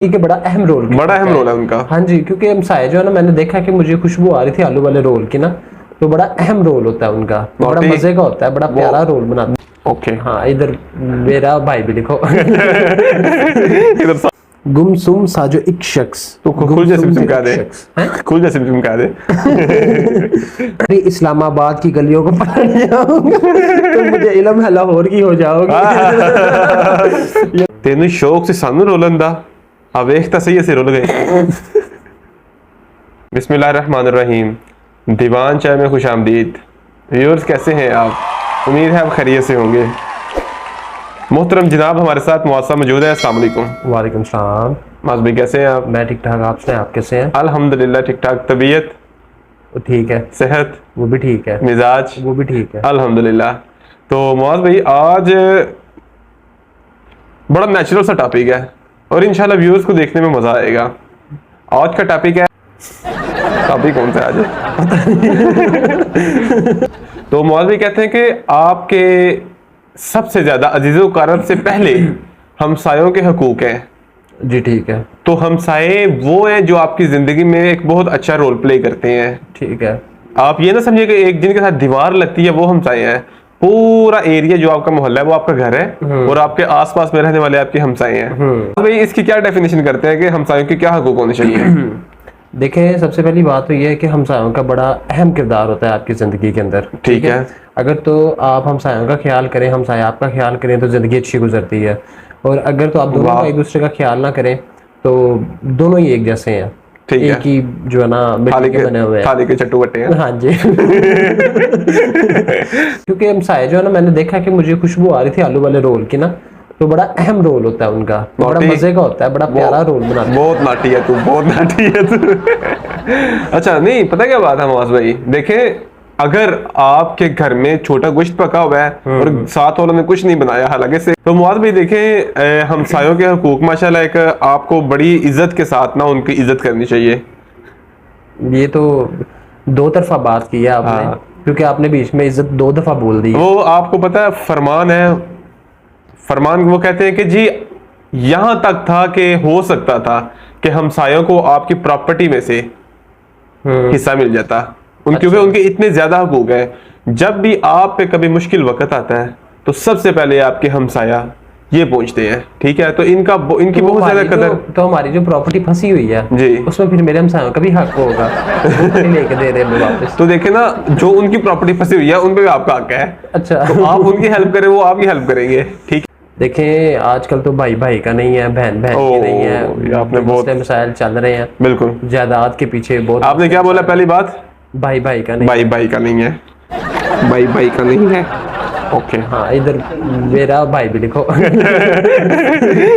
ठीक है, बड़ा अहम रोल है उनका। हाँ जी, क्योंकि हमसाए जो है ना, मैंने देखा कि मुझे खुशबू आ रही थी आलू वाले रोल की ना, तो बड़ा अहम रोल होता है उनका, बड़ा मजे का होता है, बड़ा प्यारा रोल बनाते। ओके हाँ, इधर मेरा भाई भी लिखो। इधर गुमसुम सा जो एक शख्स, तो खुल जैसे चमका दे, खुल जैसे चमका दे। अरे इस्लामाबाद की गलियों को पकड़ जाऊंगा तो मुझे इल्म है लाहौर की हो जाओगे। तेन शौक से सानू रोलन दा आ वेखता सही ऐसे रोल गए। बिस्मिल्लाहिर्रहमानिर्रहीम। दीवान चाय में खुश आमदीद। व्यूअर्स कैसे हैं आप? उम्मीद है आप खैरियत से होंगे। मोहतरम जनाब हमारे साथ मौसा मौजूद है। अस्सलाम वालेकुम। वालेकुम सलाम। माज भाई कैसे हैं आप? मैं ठीक ठाक, आप सुनाएं, आप कैसे हैं? अल्हम्दुलिल्लाह ठीक ठाक। तबीयत ठीक है, सेहत वो भी ठीक है, मिजाज वो भी ठीक है, अल्हम्दुलिल्लाह। तो मौज भाई आज बड़ा नेचुरल सा टॉपिक है और इंशाल्लाह व्यूअर्स को देखने में मजा आएगा। आज का टॉपिक है, टॉपिक कौन सा आज तो मौज भाई कहते हैं कि आपके सबसे ज्यादा अजीजो कारब से पहले हमसायों के हकूक हैं। जी ठीक है, तो हमसाये वो हैं जो आपकी जिंदगी में एक बहुत अच्छा रोल प्ले करते हैं। ठीक है। आप ये ना समझिए कि एक जिनके साथ दीवार लगती है वो हमसाये हैं। पूरा एरिया जो आपका मोहल्ला है वो आपका घर है और आपके आसपास में रहने वाले आपके हमसाये हैं। भाई इसकी क्या डेफिनेशन करते हैं कि हमसायों के क्या हकूक होने चाहिए? देखें, सबसे पहली बात तो ये है कि हमसायों का बड़ा अहम किरदार होता है आपकी ज़िंदगी के अंदर। ठीक है। अगर तो आप हमसायों का ख्याल करें, हमसाया आपका ख्याल करें, तो ज़िंदगी अच्छी गुजरती है। और अगर तो आप दोनों का एक दूसरे का ख्याल ना करें तो दोनों ही एक जैसे हैं। ठीक एक ही जो है ना मिट्टी के बने हुए हैं, खाली के चट्टू बट्टे हैं। हाँ जी। क्योंकि हमसाया जो है ना, मैंने देखा कि मुझे खुशबू आ रही थी आलू वाले रोल की ना, तो बड़ा अहम रोल होता है उनका, बड़ा मजे का होता है, बड़ा प्यारा रोल बनाते हैं। बहुत नाटी है तू, बहुत नाटी है तू। अच्छा नहीं पता क्या बात है मवाज भाई, देखें अगर आपके घर में छोटा गोश्त पका हुआ है और साथ वालों ने कुछ नहीं बनाया हालांकि से, तो मुआज भाई देखें हमसायों के हकूक माशाल्लाह एक आपको बड़ी इज्जत के साथ ना उनकी इज्जत करनी चाहिए। ये तो दो तरफा बात की है आपने। हाँ। क्योंकि आपने बीच में इज्जत दो दफा बोल दी। वो आपको पता है फरमान है, फरमान वो कहते हैं कि जी यहां तक था कि हो सकता था कि हमसायों को आपकी प्रॉपर्टी में से हिस्सा मिल जाता क्योंकि उनके इतने ज्यादा हकूक हैं। जब भी आप पे कभी मुश्किल वक्त आता है तो सबसे पहले आपके हमसाया ये पहुंचते हैं। ठीक है, तो इनकी बहुत ज्यादा कदर। तो हमारी जो प्रॉपर्टी फंसी हुई है जी, उसमें फिर मेरे हमसायों का भी हक होगा। लेके दे रहे हैं वापस। तो देखे ना, जो उनकी प्रॉपर्टी फंसी हुई है उन पे भी आपका हक है। अच्छा, तो आप उनकी हेल्प करें, वो आपकी हेल्प करेंगे। ठीक, देखें आजकल तो भाई भाई का नहीं है, बहन बहन की नहीं है, आपने बहुत मसाइल चल रहे हैं। बिल्कुल, जायदाद के पीछे बहुत। आपने क्या बोला पहली बात? भाई भाई का नहीं, भाई भाई का नहीं है, भाई भाई का नहीं है। ओके, हाँ, इधर मेरा भाई भी लिखो।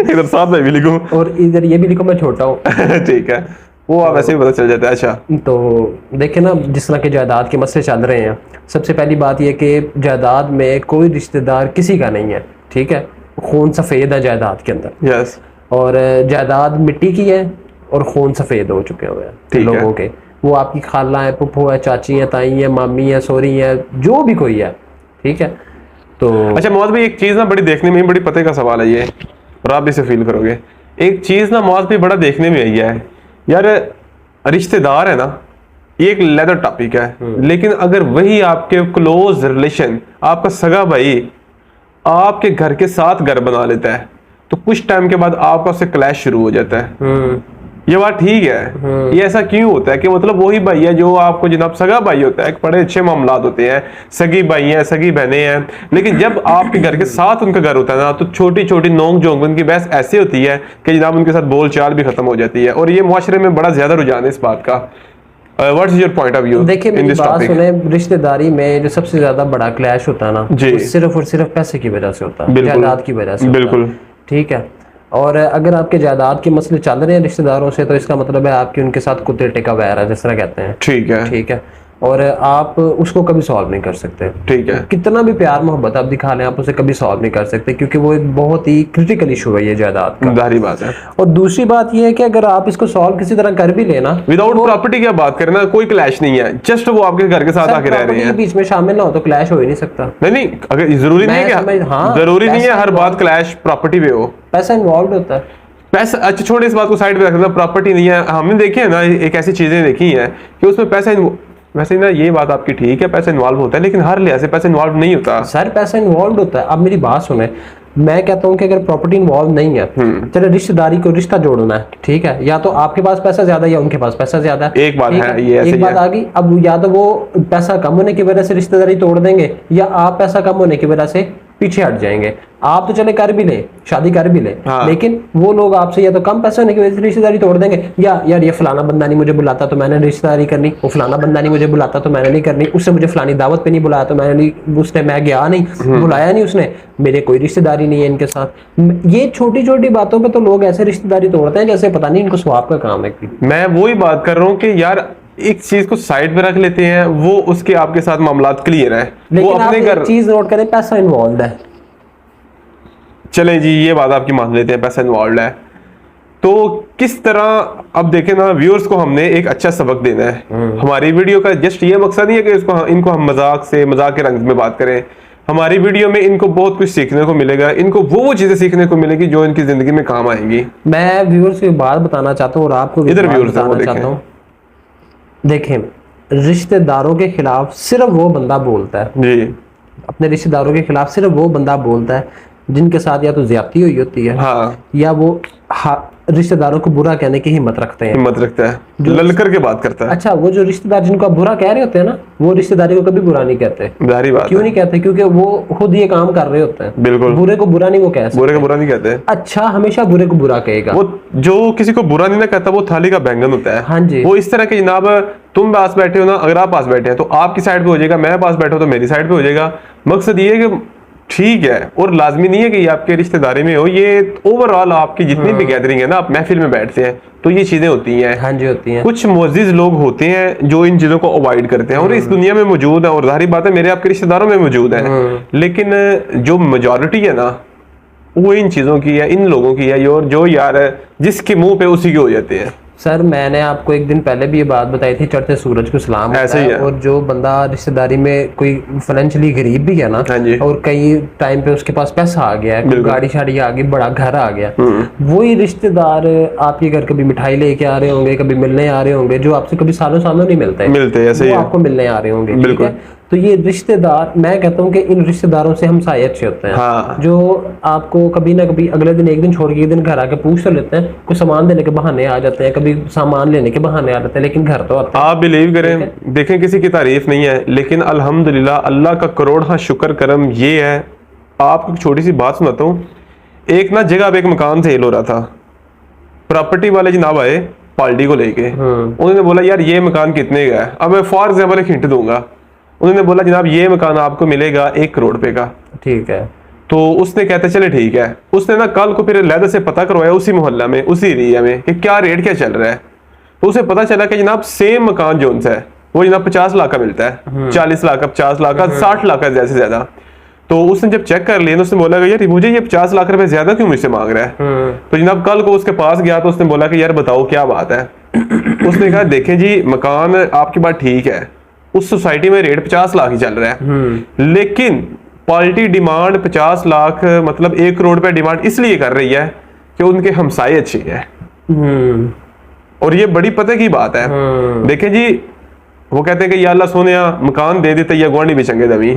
इधर साथ में भी लिखो और इधर ये भी लिखो मैं छोटा हूँ। ठीक है, वो आप ऐसे ही पता चल जाता है। अच्छा, तो देखे ना, जिस तरह के जायदाद के मसले चल रहे हैं, सबसे पहली बात यह कि जायदाद में कोई रिश्तेदार किसी का नहीं है। ठीक है, खून सफेद है जायदाद के अंदर। यस, और जायदाद मिट्टी की है और खून सफेद हो चुके हुए हैं लोगों के। वो आपकी खाला है, पुप्पो है, चाची है, ताई है, मामी है, सोरी है, जो भी कोई है। ठीक है, तो अच्छा मौज भाई एक चीज ना बड़ी देखने में बड़ी पते का सवाल है ये, और आप भी इसे फील करोगे। एक चीज ना मौज भाई बड़ा देखने में आई है यार, रिश्तेदार है ना, ये एक लेदर टॉपिक है, लेकिन अगर वही आपके क्लोज रिलेशन, आपका सगा भाई आपके घर के साथ घर बना लेता है तो कुछ टाइम के बाद आपका उससे क्लैश शुरू हो जाता है। ये बात ठीक है। ये ऐसा क्यों होता है कि मतलब वही भाई है जो आपको जनाब सगा भाई होता है, एक बड़े अच्छे मामलात होते हैं, सगी भाई हैं, सगी बहनें हैं, लेकिन जब आपके घर के साथ उनका घर होता है ना, तो छोटी छोटी नोक झोंक उनकी बहस ऐसी होती है कि जनाब उनके साथ बोल चाल भी खत्म हो जाती है। और ये मुआशरे में बड़ा ज्यादा रुझान है इस बात का। What is your point of view? देखिए मेरी बात सुने, रिश्तेदारी में जो सबसे ज्यादा बड़ा क्लैश होता है ना, वो सिर्फ और सिर्फ पैसे की वजह से होता है, जायदाद की वजह से। बिल्कुल ठीक है। और अगर आपके जायदाद के मसले चल रहे हैं रिश्तेदारों से, तो इसका मतलब है आपकी उनके साथ कुत्ते टेका वैर है, जिस तरह कहते हैं। ठीक है, ठीक है। और आप उसको कभी सॉल्व नहीं कर सकते। ठीक है, कितना भी प्यार मोहब्बत आप दिखा लें, आप उसे कभी सॉल्व नहीं कर सकते, क्योंकि वो एक बहुत ही क्रिटिकल इशू है ये जायदाद का। जाहिर बात है। और दूसरी बात ये है कि अगर आप इसको सॉल्व किसी तरह कर भी लेना, विदाउट प्रॉपर्टी की बात करना, कोई क्लैश नहीं है, जस्ट वो आपके घर के साथ आके रह रहे हैं, बीच में शामिल ना हो तो क्लैश हो ही नहीं सकता। नहीं, अगर जरूरी नहीं है, जरूरी नहीं है हर बात क्लैश प्रॉपर्टी पे हो, पैसा इन्वॉल्व होता है। पैसा, अच्छा छोड़े इस बात को साइड पे रखना, प्रॉपर्टी नहीं है, हमने देखी है ना एक ऐसी चीजें देखी हैं कि उसमें पैसा वैसे ना, ये बात आपकी ठीक है, पैसा इन्वॉल्व होता है, लेकिन हर लिहाज से पैसा इन्वॉल्व नहीं होता सर। पैसा इन्वॉल्व होता है। अब मेरी बात सुने, मैं कहता हूँ कि अगर प्रॉपर्टी इन्वॉल्व नहीं है, चलो रिश्तेदारी को रिश्ता जोड़ना है, ठीक है, या तो आपके पास पैसा ज्यादा या उनके पास पैसा ज्यादा है, एक बात है, ये एक बात आ गई। अब या तो वो पैसा कम होने की वजह से रिश्तेदारी तोड़ देंगे, या आप पैसा कम होने की वजह से पीछे हट जाएंगे। आप तो चले कर भी ले, शादी कर भी ले, हाँ। लेकिन वो लोग आपसे या तो कम पैसे होने की वजह से रिश्तेदारी तोड़ देंगे, या यार ये फलाना बंदा नहीं मुझे बुलाता तो मैंने रिश्तेदारी करनी, वो फलाना बंदा नहीं मुझे बुलाता तो मैंने नहीं करनी, उससे मुझे फलानी दावत पे नहीं बुलाया तो मैंने नहीं, उसने मैं गया नहीं, बुलाया नहीं उसने, मेरे कोई रिश्तेदारी नहीं है इनके साथ। ये छोटी छोटी बातों पे तो लोग ऐसे रिश्तेदारी तोड़ते हैं जैसे पता नहीं इनको स्वाब का काम है। मैं वही बात कर रहा हूँ कि यार एक चीज को साइड पे रख लेते हैं, वो उसके आपके साथ मामलात क्लियर है, लेकिन वो अपने घर चीज नोट करें, पैसा इन्वॉल्व है। चले जी, ये बात आपकी मान लेते हैं, पैसा इन्वॉल्व है, तो किस तरह अब देखें ना, व्यूअर्स को हमने एक अच्छा सबक देना है। हमारी वीडियो का जस्ट ये मकसद नहीं है कि इनको हम मजाक के रंग में बात करें। हमारी वीडियो में इनको बहुत कुछ सीखने को मिलेगा, इनको वो चीजें सीखने को मिलेगी जो इनकी जिंदगी में काम आएंगी। मैं व्यूअर्स को बात बताना चाहता हूँ और आपको इधर व्यूअर्स बताना चाहता हूँ, देखें, रिश्तेदारों के खिलाफ सिर्फ वो बंदा बोलता है जी, अपने रिश्तेदारों के खिलाफ सिर्फ वो बंदा बोलता है जिनके साथ या तो ज्यादती हुई होती है, हाँ, या वो रिश्तेदारों को बुरा कहने की हिम्मत रखते हैं, हिम्मत रखता है, ललकर के बात करता है। अच्छा, वो जो रिश्तेदार जिनको आप बुरा कह रहे होते हैं ना, वो रिश्तेदारी को कभी बुरा नहीं कहते। जाहिर बात क्यों नहीं कहते? क्योंकि वो खुद ये काम कर रहे होते हैं। बिल्कुल, बुरे को बुरा नहीं वो कह सकते, बुरे को बुरा नहीं कहते। अच्छा हमेशा बुरे को बुरा कहेगा। वो जो किसी को बुरा नहीं ना कहता, वो थाली का बैंगन होता है। हाँ जी, वो इस तरह के, जनाब तुम पास बैठे हो ना, अगर आप पास बैठे हैं तो आपकी साइड पे हो जाएगा, मैं पास बैठा हूं तो मेरी साइड पे हो जाएगा। मकसद ये है कि ठीक है, और लाजमी नहीं है कि ये आपके रिश्तेदारी में हो, ये ओवरऑल आपकी जितनी भी गैदरिंग है ना, आप महफिल में बैठते हैं तो ये चीजें होती हैं। हाँ जी, होती हैं। कुछ मुअज़्ज़िज़ लोग होते हैं जो इन चीजों को अवॉइड करते हैं और इस दुनिया में मौजूद है, और जाहिर बात है मेरे आपके रिश्तेदारों में मौजूद है, लेकिन जो मेजॉरिटी है ना, वो इन चीजों की है, इन लोगों की है, जो यार जिसके मुंह पे उसी के हो जाते हैं। सर मैंने आपको एक दिन पहले भी ये बात बताई थी, चढ़ते सूरज को सलाम ऐसे ही है। और जो बंदा रिश्तेदारी में कोई फाइनेंशियली गरीब भी है ना, और कई टाइम पे उसके पास पैसा आ गया है, गाड़ी शाड़ी आ गई, बड़ा घर आ गया, वही रिश्तेदार आपके घर कभी मिठाई लेके आ रहे होंगे, कभी मिलने आ रहे होंगे, जो आपसे कभी सालों सालों नहीं मिलते, ऐसे ही आपको मिलने आ रहे होंगे। ठीक है, तो ये रिश्तेदार, मैं कहता हूँ कि इन रिश्तेदारों से हमसाये अच्छे होते हैं। हाँ। जो आपको कभी ना कभी अगले दिन, एक दिन छोड़ के एक दिन घर आके पूछ तो लेते हैं, कुछ सामान देने के बहाने आ जाते हैं, कभी सामान लेने के बहाने आ जाते हैं, लेकिन घर तो आते हैं। आप बिलीव करें, देखें किसी की तारीफ नहीं है, लेकिन अल्हम्दुलिल्लाह अल्लाह का करोड़ हाँ शुक्र करम ये है। आपको छोटी सी बात सुनाता हूँ। एक ना जगह पे एक मकान सेल हो रहा था, प्रॉपर्टी वाले जनाब आए पार्टी को लेके, उन्होंने बोला यार ये मकान कितने का है। अब मैं फॉर एग्जाम्पल एक हिंट दूंगा, उन्होंने बोला जनाब ये मकान आपको मिलेगा 1 करोड़ रुपए का। ठीक है, तो उसने कहते चले ठीक है। उसने ना कल को फिर लहदा से पता करवाया उसी मोहल्ला में, उसी एरिया में, कि क्या रेट क्या चल रहा है। तो उसे पता चला कि जनाब सेम मकान जो उनसे है वो जनाब 50 लाख का मिलता है, 40 लाख का, 50 लाख का, 60 लाख का ज्यादा से ज्यादा। तो उसने जब चेक कर लिया, उसने बोला यार मुझे ये 50 लाख रुपए ज्यादा क्यों मुझसे मांग रहा है। तो जनाब कल को उसके पास गया तो उसने बोला कि यार बताओ क्या बात है। उसने कहा देखें जी, मकान आपकी बात ठीक है, उस सोसाइटी में रेट 50 लाख ही चल रहा है, लेकिन पार्टी डिमांड 50 लाख मतलब 1 करोड़ रुपए डिमांड इसलिए कर रही है कि उनके हमसाये अच्छे हैं। और ये बड़ी पते की बात है। देखें जी, वो कहते हैं कि या अल्लाह सोनिया मकान दे देते या गुआंढी भी चंगे दवी।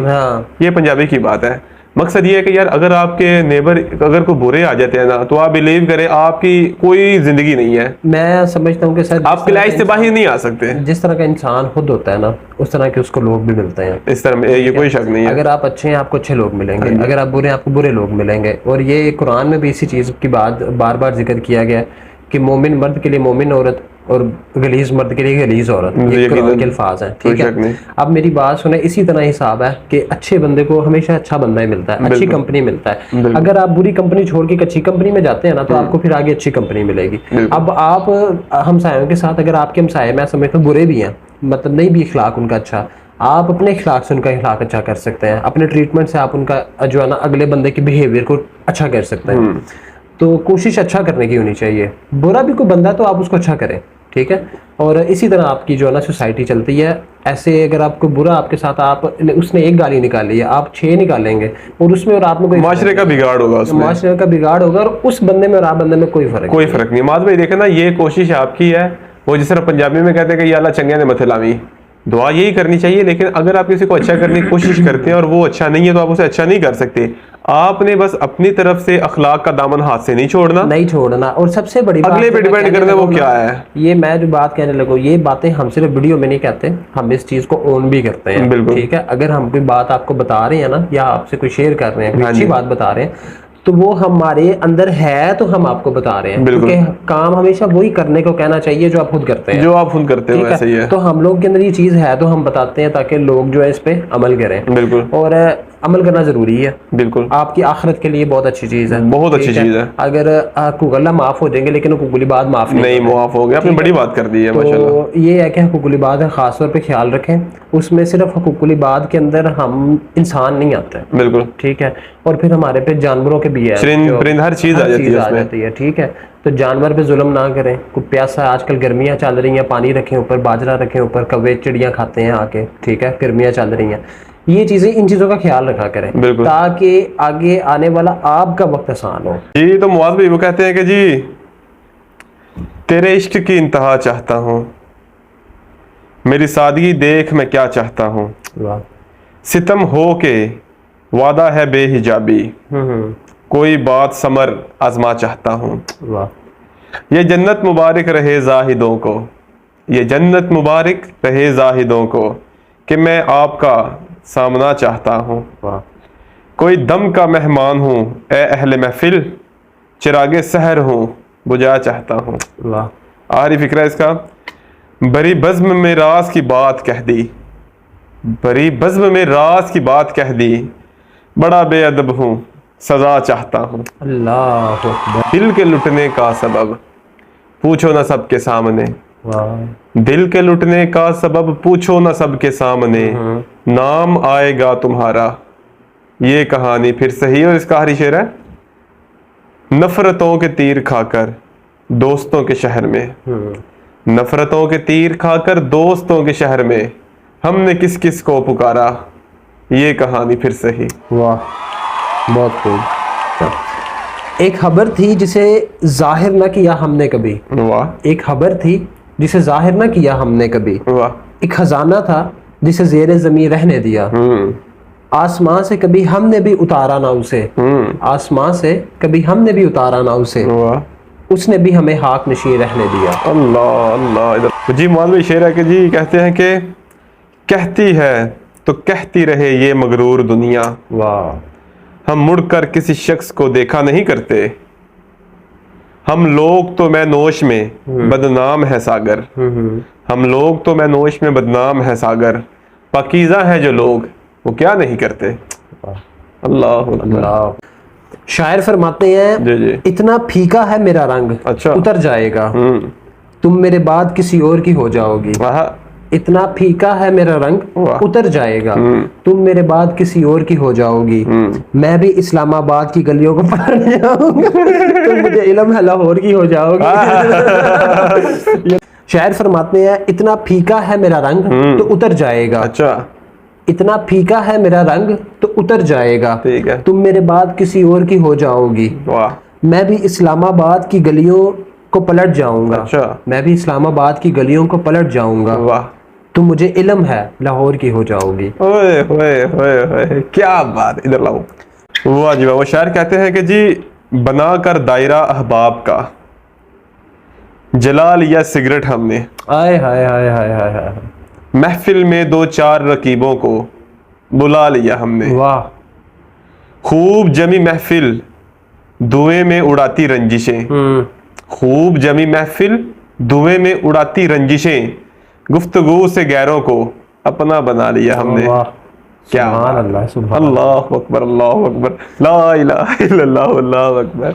ये पंजाबी की बात है। मकसद ये है कि यार अगर आपके नेबर अगर कोई बुरे आ जाते हैं ना, तो आप बिलीव करें आपकी कोई जिंदगी नहीं है। मैं समझता हूँ कि सर आप क्लाइज से बाहर नहीं आ सकते। जिस तरह का इंसान खुद होता है ना, उस तरह के उसको लोग भी मिलते हैं। इस तरह में ये कोई शक नहीं है। अगर आप अच्छे हैं आपको अच्छे लोग मिलेंगे, अगर आप बुरे हैं आपको बुरे लोग मिलेंगे। और ये कुरान में भी इसी चीज की बात बार बार जिक्र किया गया कि मोमिन मर्द के लिए मोमिन औरत और गलीज मर्द के लिए गलीज औरत, ये कुरान के अल्फाज हैं। ठीक है, अब मेरी बात सुने, इसी तरह हिसाब है कि अच्छे बंदे को हमेशा अच्छा बंदा ही मिलता है, अच्छी कंपनी मिलता है। अगर आप बुरी कंपनी छोड़ के अच्छी कंपनी में जाते हैं ना, तो आपको फिर आगे अच्छी कंपनी मिलेगी। अब आप हमसायों के साथ, अगर आपके हमसाये मैं समझता हूँ बुरे भी हैं, मतलब नहीं भी इखलाक उनका अच्छा, आप अपने इखलाक से उनका इखलाक अच्छा कर सकते हैं, अपने ट्रीटमेंट से आप उनका जो है ना अगले बंदे के बिहेवियर को अच्छा कर सकते हैं। तो कोशिश अच्छा करने की होनी चाहिए। बुरा भी कोई बंदा तो आप उसको अच्छा करें, ठीक है। और इसी तरह आपकी जो है ना सोसाइटी चलती है। ऐसे अगर आपको बुरा आपके साथ, आप उसने एक गाली निकाली है, आप 6 निकालेंगे, और उसमें और आप में कोई माशरे का बिगाड़ होगा, उसमें माशरे का बिगाड़ होगा, और उस बंदे में और आप बंदे में कोई फर्क नहीं। माज भाई देखे ना, ये कोशिश आपकी है, वो जिस तरह पंजाबी में कहते हैं कि या अल्लाह चंगे ने मथे लावी, दुआ यही करनी चाहिए। लेकिन अगर आप किसी को अच्छा करने की कोशिश करते हैं और वो अच्छा नहीं है, तो आप उसे अच्छा नहीं कर सकते। आपने बस अपनी तरफ से अखलाक का दामन हाथ से नहीं छोड़ना। और सबसे बड़ी बात अगले पे डिपेंड करना वो क्या है। ये मैं जो बात कहने लगूं, ये बातें हम सिर्फ वीडियो में नहीं कहते, हम इस चीज को ओन भी करते हैं, ठीक है। अगर हम कोई बात आपको बता रहे हैं ना, या आपसे कोई शेयर कर रहे हैं, कोई अच्छी बात बता रहे हैं, तो वो हमारे अंदर है, तो हम आपको बता रहे हैं, क्योंकि काम हमेशा वही करने को कहना चाहिए जो आप खुद करते हैं, वैसे ही है। तो हम लोग के अंदर ये चीज है, तो हम बताते हैं ताकि लोग जो है इस पे अमल करें। बिल्कुल। और अमल करना जरूरी है, बिल्कुल, आपकी आखिरत के लिए बहुत अच्छी चीज है, बहुत अच्छी चीज है। अगर हुकूक माफ हो जाएंगे, लेकिन हुकूक बात माफ नहीं माफ हो गया, आपने बड़ी बात कर दी है, तो ये है कि हुकूक बात है, खास तौर पे ख्याल रखें। उसमें सिर्फ हुकूक बात के अंदर हम इंसान नहीं आते, बिल्कुल, ठीक है, और फिर हमारे पे जानवरों के भी है, हर चीज आ जाती है, ठीक है। तो जानवर पे जुल्म ना करें। कोई प्यासा, आजकल गर्मियां चल रही हैं, पानी रखें ऊपर, बाजरा रखें ऊपर, कौवे चिड़ियां खाते हैं आके, ठीक है, गर्मियां चल रही हैं। ये चीजें, इन चीजों का ख्याल रखा करें, ताकि आगे आने वाला आपका वक्त आसान हो। जी, तो मुआज़ भाई वो कहते हैं कि जी तेरे इश्क की इंतहा चाहता हूँ, मेरी सादगी देख मैं क्या चाहता हूँ, सितम हो के वादा है बेहिजाबी, कोई बात समर आजमा चाहता हूँ। ये जन्नत मुबारक रहे जाहिदों को, ये जन्नत मुबारक रहे जाहिदों को, कि मैं आपका सामना चाहता हूँ। कोई दम का मेहमान हूँ ए अहले महफिल, चिरागे सहर हूँ बुझा चाहता हूँ। आखिरी फिक्रा इसका, बड़ी बज़्म में राज की बात कह दी, बड़ी बज़्म में राज की बात कह दी, बड़ा बेअदब हूँ सजा चाहता हूँ। अल्लाह, दिल के लुटने का सबब पूछो ना सबके सामने, दिल के लुटने का सबब पूछो ना सबके सामने, नाम आएगा तुम्हारा ये कहानी फिर सही। और इसका आखिरी शेर है, नफरतों के तीर खाकर दोस्तों के शहर में, नफरतों के तीर खाकर दोस्तों के शहर में, हमने किस किस को पुकारा ये कहानी फिर सही। वाह, बहुत खूब। एक खबर थी जिसे जाहिर न किया हमने कभी, वाह। एक खबर थी जिसे जाहिर न किया हमने कभी, वाह। एक खजाना था जिसे ज़ेरे ज़मीन रहने दिया, आसमां से कभी हमने भी उतारा ना उसे, आसमां से कभी हमने भी उतारा ना उसे, उसने भी हमें हाक नशीन रहने दिया। अल्लाह अल्लाह। जी मौलवी शेर है कि जी कहते हैं कि कहती है तो कहती रहे ये मगरूर दुनिया, वाह। हम मुड़कर किसी शख्स को देखा नहीं करते, हम लोग तो मैं नोश में बदनाम है सागर, हम लोग तो मैं नोश में बदनाम है सागर, पाकीज़ा है जो लोग वो क्या नहीं करते। अल्लाह अल्लाह। शायर फरमाते हैं, जी जी, इतना फीका है मेरा रंग, अच्छा, उतर जाएगा, तुम मेरे बाद किसी और की हो जाओगी। इतना फीका है मेरा रंग, उतर जाएगा, तुम मेरे बाद किसी और की हो जाओगी, मैं भी इस्लामाबाद की गलियों को पलट जाऊंगा, तुम मुझे इल्म है लाहौर की हो जाओगी। शायर फरमाते हैं, इतना फीका है मेरा रंग तो उतर जाएगा, अच्छा, इतना फीका है मेरा रंग तो उतर जाएगा, ठीक है, तुम मेरे बाद किसी और की हो जाओगी, वाह, मैं भी इस्लामाबाद की गलियों को पलट जाऊंगा, अच्छा, मैं भी इस्लामाबाद की गलियों को पलट जाऊंगा, वाह, तुम मुझे इल्म है लाहौर की हो जाओगी। ओए ओए ओए ओए, क्या बात, इधर लाओ। वाह जी वाह। वो शायर कहते हैं कि जी बनाकर दायरा अहबाब का जला लिया सिगरेट हमने, आय हाय हाय हाय हाय हाय, महफिल में दो चार रकीबों को बुला लिया हमने, वाह, खूब जमी महफिल धुएं में उड़ाती रंजिशें, खूब जमी महफिल धुएं में उड़ाती रंजिशें, गुफ्तगू से गैरों को अपना बना लिया हमने। क्या अल्लाह, अल्लाह अकबर, अल्लाह अकबर, ला इलाहा इल्लल्लाह, अल्लाह अकबर।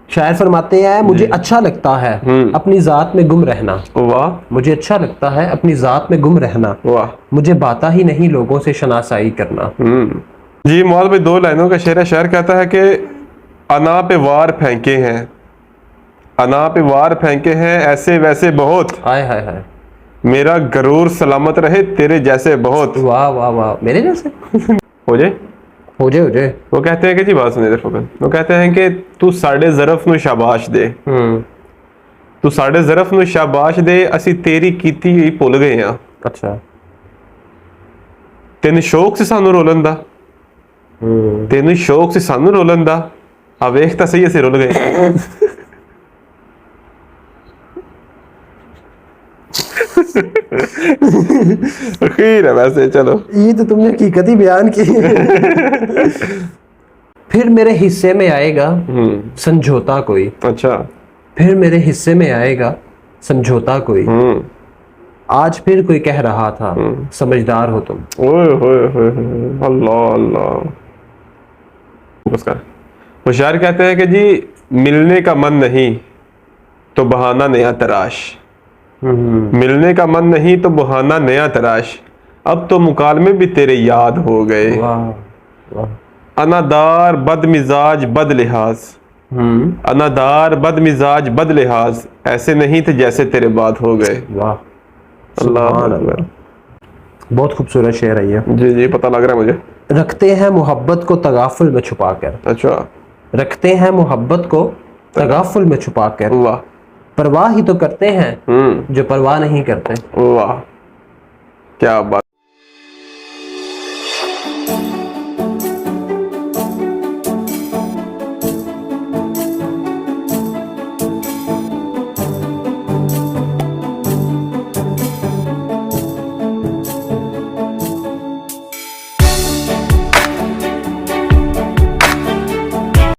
शायर फरमाते हैं, मुझे अच्छा लगता है अपनी जात में गुम रहना, वाह, मुझे अच्छा लगता है अपनी जात में गुम रहना, वाह, मुझे बाता ही नहीं लोगों से शनासाई करना। जी मौल भाई, 2 लाइनों का शेर है। शायर कहता है कि अना पे वार फेंके हैं अना पे वार फेंके हैं ऐसे वैसे बहुत, हाय हाय हाय, मेरा गरूर सलामत रहे तेरे जैसे बहुत। वाह वाह वाह, मेरे जैसे। हो जाए हो जाए हो जाए। वो कहते हैं कि जी बात सुनिए फकत, वो कहते हैं कि तू साढ़े ज़रफ नू शाबाश दे, तू साढ़े ज़रफ नू शाबाश दे, असी तेरी कीती ही भुल गए हैं। अच्छा, तेन शौक से सानू रोलन दा, तेन शौक से सानू रोलन दा, आ वेख तां सही असी रुल गए। खीर है वैसे, चलो ये तो तुमने हकीकत ही बयान की। फिर मेरे हिस्से में आएगा समझौता कोई, अच्छा, फिर मेरे हिस्से में आएगा समझौता कोई, आज फिर कोई कह रहा था समझदार हो तुम। ओए होए होए होए, अल्लाह अल्लाह। नमस्कार। होशियार कहते हैं कि जी मिलने का मन नहीं तो बहाना नया तराश, मिलने का मन नहीं तो बहाना नया तराश, अब तो मुकालमे भी तेरे याद हो गए। वाह वाह, अनादार बदमिजाज बद लिहाज, अनादार बदमिजाज बद लिहाज, ऐसे नहीं थे जैसे तेरे बाद हो गए। वाह, अल्लाह अकबर। बहुत खूबसूरत शेर है ये। जी जी, पता लग रहा है मुझे। रखते हैं मोहब्बत को तगाफुल में छुपा कर, अच्छा, रखते हैं मोहब्बत को तगाफुल में छुपा कर, वाह, परवाह ही तो करते हैं जो परवाह नहीं करते। वाह, क्या बात।